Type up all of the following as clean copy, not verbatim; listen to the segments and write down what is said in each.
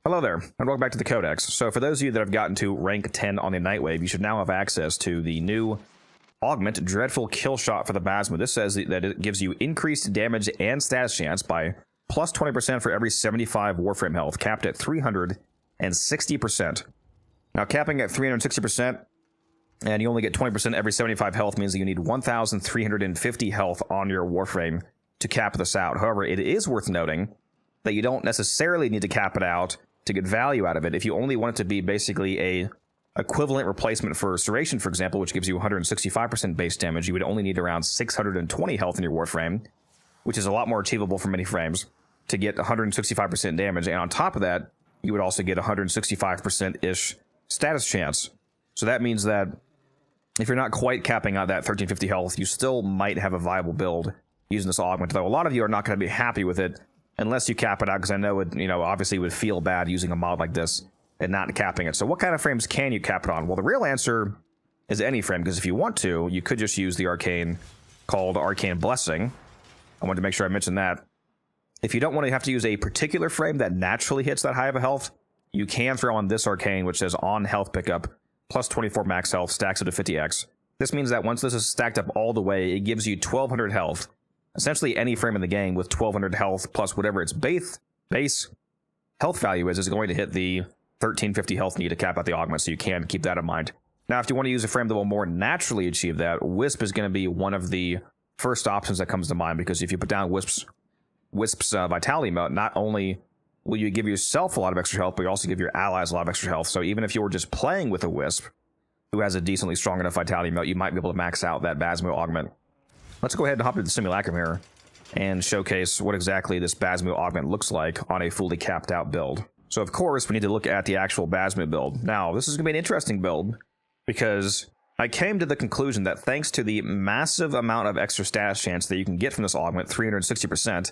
Hello there, and welcome back to the Codex. So for those of you that have gotten to rank 10 on the Nightwave, you should now have access to the new Augment Dreadful Killshot for the Basmu. This says that it gives you increased damage and status chance by plus 20% for every 75 Warframe health, capped at 360%. Now, capping at 360%, and you only get 20% every 75 health, means that you need 1,350 health on your Warframe to cap this out. However, it is worth noting that you don't necessarily need to cap it out to get value out of it. If you only want it to be basically a equivalent replacement for Serration, for example, which gives you 165% base damage, you would only need around 620 health in your Warframe, which is a lot more achievable for many frames, to get 165% damage. And on top of that, you would also get 165%-ish status chance. So that means that if you're not quite capping out that 1350 health, you still might have a viable build using this augment, though a lot of you are not going to be happy with it unless you cap it out, because I know it, obviously would feel bad using a mod like this and not capping it. So what kind of frames can you cap it on? Well, the real answer is any frame, because if you want to, you could just use the arcane called Arcane Blessing. I wanted to make sure I mentioned that. If you don't want to have to use a particular frame that naturally hits that high of a health, you can throw on this arcane, which says on health pickup, plus 24 max health, stacks it to 50x. This means that once this is stacked up all the way, it gives you 1200 health. Essentially, any frame in the game with 1200 health plus whatever its base health value is going to hit the 1350 health need to cap out the augment, so you can keep that in mind. Now, if you want to use a frame that will more naturally achieve that, Wisp is going to be one of the first options that comes to mind, because if you put down Wisp's Vitality Mode, not only will you give yourself a lot of extra health, but you also give your allies a lot of extra health. So even if you were just playing with a Wisp who has a decently strong enough Vitality Mode, you might be able to max out that Basmu augment. Let's go ahead and hop into the simulacrum here and showcase what exactly this Basmu augment looks like on a fully capped out build. So of course, we need to look at the actual Basmu build. Now, this is going to be an interesting build, because I came to the conclusion that thanks to the massive amount of extra status chance that you can get from this augment, 360%,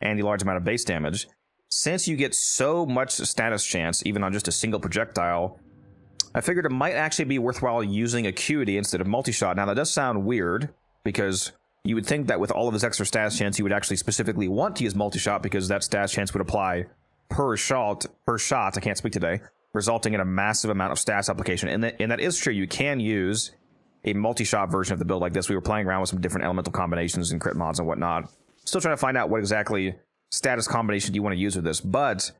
and the large amount of base damage, since you get so much status chance, even on just a single projectile, I figured it might actually be worthwhile using Acuity instead of multi-shot. Now, that does sound weird, because you would think that with all of this extra status chance, you would actually specifically want to use multi-shot, because that status chance would apply per shot, I can't speak today, resulting in a massive amount of status application. And that is true. You can use a multi-shot version of the build like this. We were playing around with some different elemental combinations and crit mods and whatnot. Still trying to find out what exactly status combination you want to use with this. But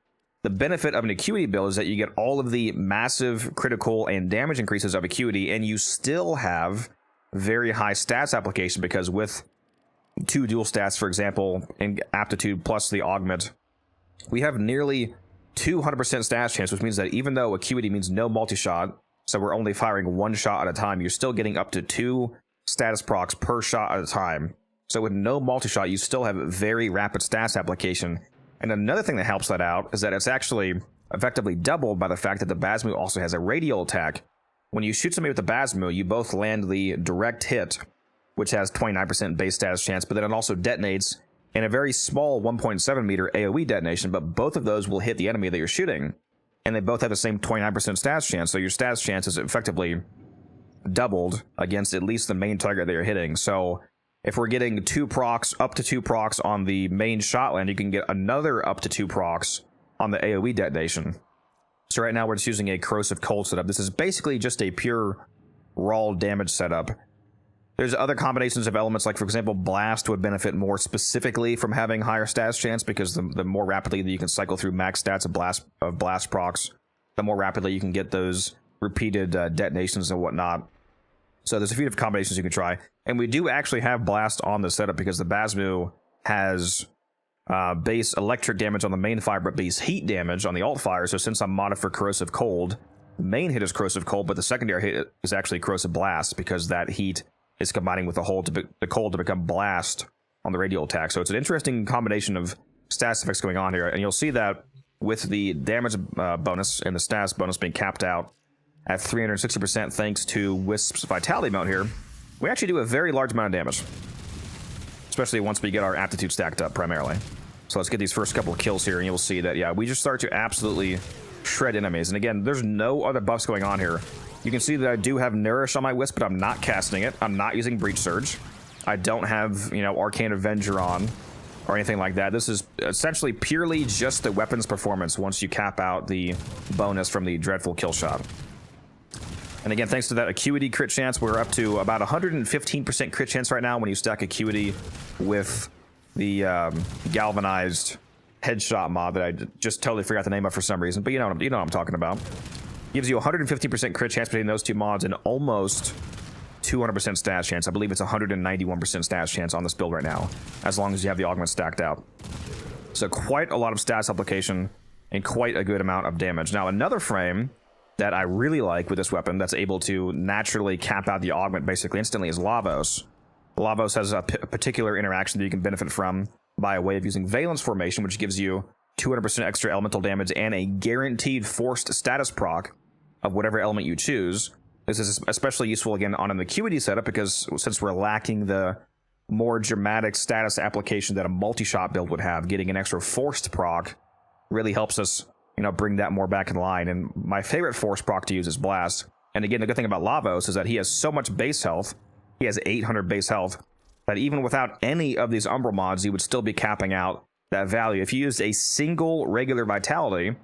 the benefit of an Acuity build is that you get all of the massive critical and damage increases of Acuity, and you still have very high stats application, because with 2 dual stats, for example, in aptitude plus the augment, we have nearly 200% stats chance, which means that even though Acuity means no multi-shot, so we're only firing 1 shot at a time, you're still getting up to 2 status procs per shot at a time. So with no multi-shot, you still have very rapid stats application. And another thing that helps that out is that it's actually effectively doubled by the fact that the Basmu also has a radial attack. When you shoot somebody with the Basmu, you both land the direct hit, which has 29% base status chance, but then it also detonates in a very small 1.7 meter AoE detonation, but both of those will hit the enemy that you're shooting, and they both have the same 29% status chance, so your status chance is effectively doubled against at least the main target that you're hitting. So if we're getting 2 procs, up to 2 procs on the main shot land, you can get another up to 2 procs on the AoE detonation. So right now we're just using a Corrosive Cold setup. This is basically just a pure raw damage setup. There's other combinations of elements, like for example, Blast would benefit more specifically from having higher status chance, because the more rapidly that you can cycle through max stats of blast procs, the more rapidly you can get those repeated detonations and whatnot. So there's a few different combinations you can try. And we do actually have Blast on the setup, because the Basmu has base electric damage on the main fire, but base heat damage on the alt fire. So since I'm modded for Corrosive Cold, the main hit is Corrosive Cold, but the secondary hit is actually Corrosive Blast, because that heat is combining with the cold to become Blast on the radial attack. So it's an interesting combination of stats effects going on here, and you'll see that with the damage bonus and the stats bonus being capped out at 360% thanks to Wisp's Vitality Mode here, we actually do a very large amount of damage, especially once we get our aptitude stacked up primarily. So let's get these first couple of kills here, and you'll see that, yeah, we just start to absolutely shred enemies. And again, there's no other buffs going on here. You can see that I do have Nourish on my Wisp, but I'm not casting it. I'm not using Breach Surge. I don't have, Arcane Avenger on. or anything like that. This is essentially purely just the weapon's performance once you cap out the bonus from the Dreadful Killshot. And again, thanks to that Acuity crit chance, we're up to about 115% crit chance right now when you stack Acuity with the galvanized headshot mod that I just totally forgot the name of for some reason, but you know what I'm talking about. Gives you 150% crit chance between those two mods and almost 200% stash chance. I believe it's 191% stash chance on this build right now, as long as you have the augment stacked out. So quite a lot of stats application and quite a good amount of damage. Now, another frame that I really like with this weapon that's able to naturally cap out the augment basically instantly is Lavos. Lavos has a particular interaction that you can benefit from by way of using Valence Formation, which gives you 200% extra elemental damage and a guaranteed forced status proc of whatever element you choose. This is especially useful again on an Acuity setup because since we're lacking the more dramatic status application that a multi-shot build would have, getting an extra forced proc really helps us, you know, bring that more back in line. And my favorite force proc to use is Blast. And again, the good thing about Lavos is that he has so much base health. He has 800 base health that even without any of these Umbral mods, you would still be capping out that value. If you used a single regular Vitality,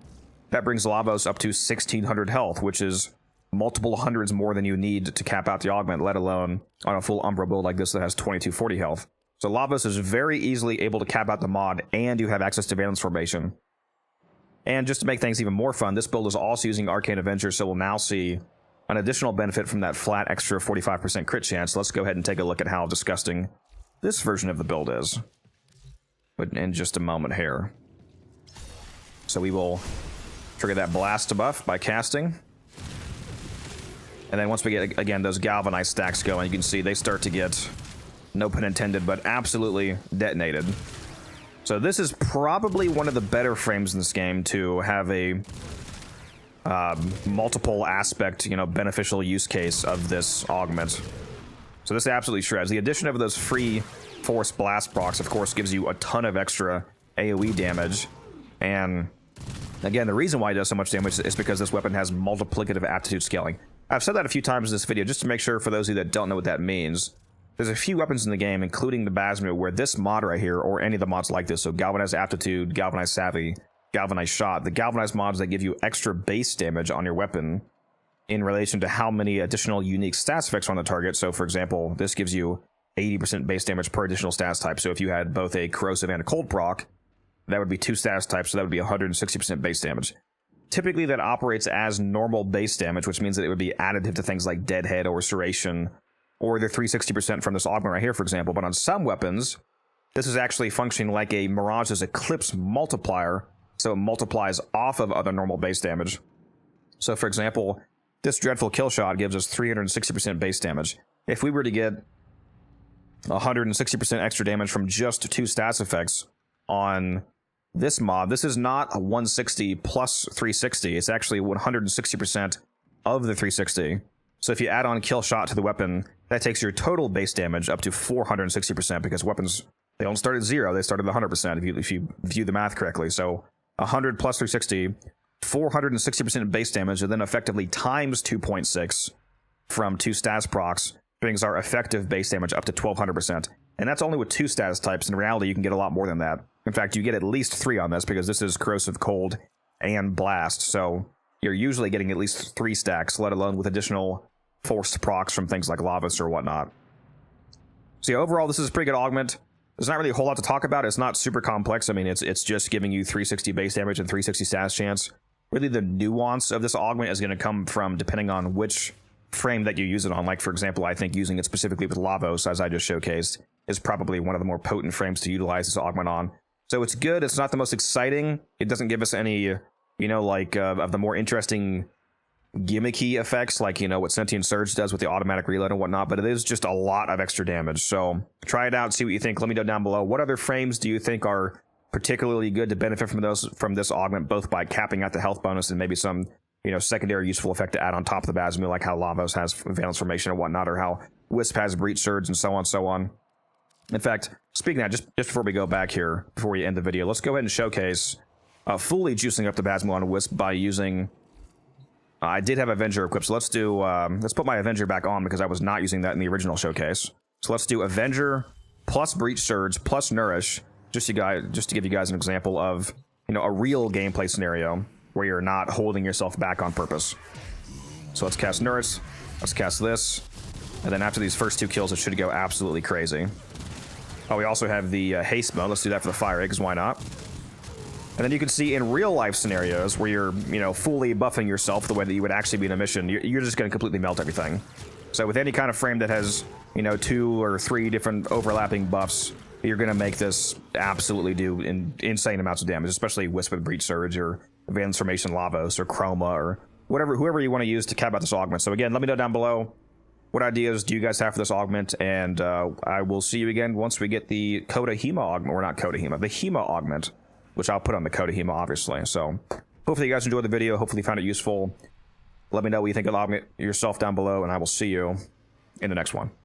that brings Lavos up to 1600 health, which is multiple hundreds more than you need to cap out the augment, let alone on a full Umbral build like this that has 2240 health. So Lavos is very easily able to cap out the mod, and you have access to Valence Formation. And just to make things even more fun, this build is also using Arcane Avenger, so we'll now see an additional benefit from that flat extra 45% crit chance. Let's go ahead and take a look at how disgusting this version of the build is. But in just a moment here. So we will trigger that blast buff by casting. And then once we get, again, those galvanized stacks going, you can see they start to get, no pun intended, but absolutely detonated. So this is probably one of the better frames in this game to have a multiple aspect, you know, beneficial use case of this augment. So this absolutely shreds. The addition of those free force blast procs, of course, gives you a ton of extra AoE damage. And again, the reason why it does so much damage is because this weapon has multiplicative aptitude scaling. I've said that a few times in this video just to make sure for those of you that don't know what that means. There's a few weapons in the game, including the Basmu, where this mod right here, or any of the mods like this, so Galvanized Aptitude, Galvanized Savvy, Galvanized Shot, the Galvanized mods that give you extra base damage on your weapon in relation to how many additional unique stats effects are on the target. So, for example, this gives you 80% base damage per additional stats type. So if you had both a corrosive and a cold proc, that would be two stats types, so that would be 160% base damage. Typically, that operates as normal base damage, which means that it would be additive to things like Deadhead or Serration, or the 360% from this augment right here, for example. But on some weapons, this is actually functioning like a Mirage's Eclipse multiplier, so it multiplies off of other normal base damage. So, for example, this Dreadful Killshot gives us 360% base damage. If we were to get 160% extra damage from just two stats effects on this mod, this is not a 160 plus 360. It's actually 160% of the 360. So if you add on Killshot to the weapon, that takes your total base damage up to 460%, because weapons, they don't start at 0, they start at 100% if you view the math correctly. So 100 plus 360, 460% base damage, and then effectively times 2.6 from two stats procs brings our effective base damage up to 1200%. And that's only with two status types. In reality, you can get a lot more than that. In fact, you get at least 3 on this, because this is Corrosive, Cold, and Blast. So you're usually getting at least 3 stacks, let alone with additional forced procs from things like Lavos or whatnot. So yeah, overall, this is a pretty good augment. There's not really a whole lot to talk about. It's not super complex. I mean, it's just giving you 360 base damage and 360 status chance. Really, the nuance of this augment is going to come from depending on which frame that you use it on. Like, for example, I think using it specifically with Lavos, as I just showcased, is probably one of the more potent frames to utilize this augment on. So it's good. It's not the most exciting. It doesn't give us any, you know, like, of the more interesting gimmicky effects, like, you know, what Sentient Surge does with the automatic reload and whatnot, but it is just a lot of extra damage. So try it out, see what you think. Let me know down below. What other frames do you think are particularly good to benefit from this augment, both by capping out the health bonus and maybe some, you know, secondary useful effect to add on top of the Basmu, like how Lavos has Valence Formation and whatnot, or how Wisp has Breach Surge and so on, so on. In fact, speaking of that, just before we go back here, before we end the video, let's go ahead and showcase fully juicing up the Basmu on Wisp by using... I did have Avenger equipped, so let's put my Avenger back on, because I was not using that in the original showcase. So let's do Avenger plus Breach Surge plus Nourish just to give you guys an example of, you know, a real gameplay scenario where you're not holding yourself back on purpose. So let's cast Nurse, let's cast this, and then after these first 2 kills, it should go absolutely crazy. Oh, we also have the haste mode. Let's do that for the fire egg, because why not? And then you can see in real life scenarios where you're, you know, fully buffing yourself the way that you would actually be in a mission, you're just going to completely melt everything. So with any kind of frame that has, you know, 2 or 3 different overlapping buffs, you're going to make this absolutely do insane amounts of damage, especially Wisp with Breach Surge or Transformation Lavos or Chroma or whoever you want to use to cap out this augment. So again, let me know down below what ideas do you guys have for this augment, and I will see you again once we get the Coda Hema augment, or not Coda Hema, the Hema augment, which I'll put on the Coda Hema, obviously. So hopefully you guys enjoyed the video, hopefully you found it useful. Let me know what you think of the augment yourself down below, and I will see you in the next one.